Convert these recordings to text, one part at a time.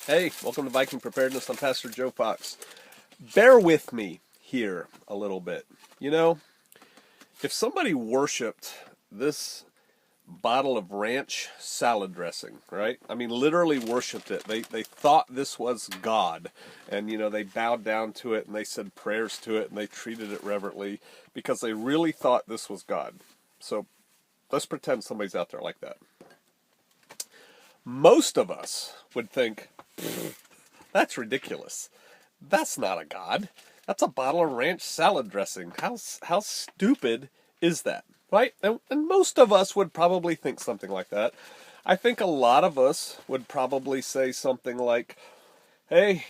Hey, welcome to Viking Preparedness. I'm Pastor Joe Fox. Bear with me here a little bit. You know, if somebody worshipped this bottle of ranch salad dressing, right? I mean, literally worshipped it. They thought this was God. And, they bowed down to it and they said prayers to it and they treated it reverently because they really thought this was God. So let's pretend somebody's out there like that. Most of us would think, that's ridiculous. That's not a god. That's a bottle of ranch salad dressing. How stupid is that? Right? And most of us would probably think something like that. I think a lot of us would probably say something like, hey,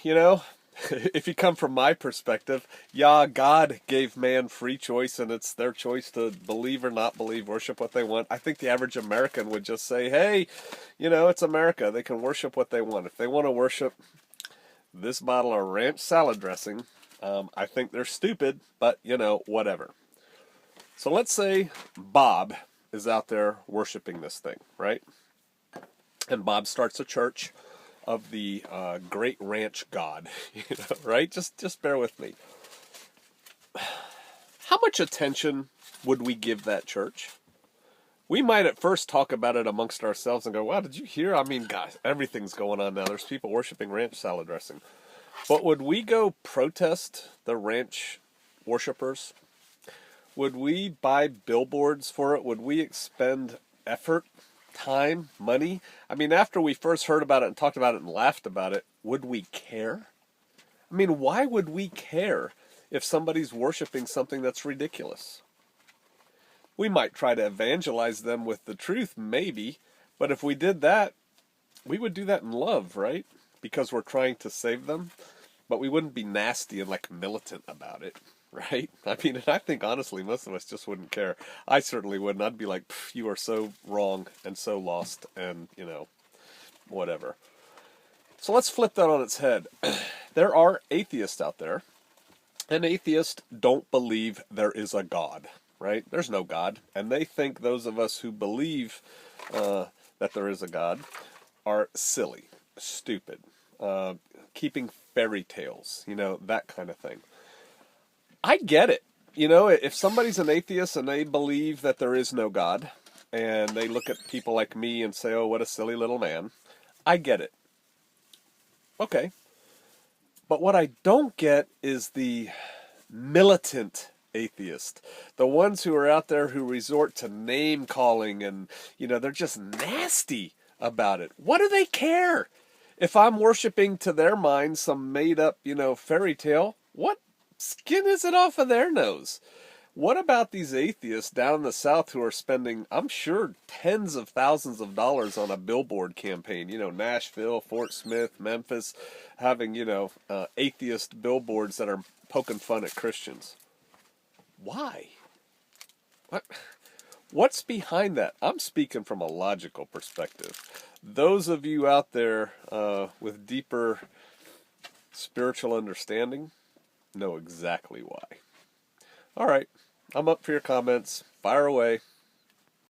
if you come from my perspective, yeah, God gave man free choice and it's their choice to believe or not believe, worship what they want. I think the average American would just say, hey, it's America. They can worship what they want. If they want to worship this bottle of ranch salad dressing, I think they're stupid, but, whatever. So let's say Bob is out there worshiping this thing, right? And Bob starts a church of the great ranch god, right? Just bear with me. How much attention would we give that church? We might at first talk about it amongst ourselves and go, wow, did you hear? I mean, guys, everything's going on now. There's people worshiping ranch salad dressing. But would we go protest the ranch worshipers? Would we buy billboards for it? Would we expend effort, time, money? I mean, after we first heard about it and talked about it and laughed about it, would we care? I mean, why would we care if somebody's worshiping something that's ridiculous? We might try to evangelize them with the truth, maybe, but if we did that, we would do that in love, right? Because we're trying to save them, but we wouldn't be nasty and like militant about it, right? I mean, and I think honestly, most of us just wouldn't care. I certainly wouldn't. I'd be like, you are so wrong and so lost and, whatever. So let's flip that on its head. There are atheists out there, and atheists don't believe there is a God, right? There's no God, and they think those of us who believe that there is a God are silly, stupid, keeping fairy tales, that kind of thing. I get it. If somebody's an atheist and they believe that there is no God, and they look at people like me and say, oh, what a silly little man, I get it. Okay. But what I don't get is the militant atheist. The ones who are out there who resort to name calling and, they're just nasty about it. What do they care? If I'm worshiping to their mind some made up, fairy tale, what skin is it off of their nose? What about these atheists down in the South who are spending, I'm sure, tens of thousands of dollars on a billboard campaign? Nashville, Fort Smith, Memphis, having, atheist billboards that are poking fun at Christians. Why? What's behind that? I'm speaking from a logical perspective. Those of you out there with deeper spiritual understanding know exactly why. All right, I'm up for your comments. Fire away.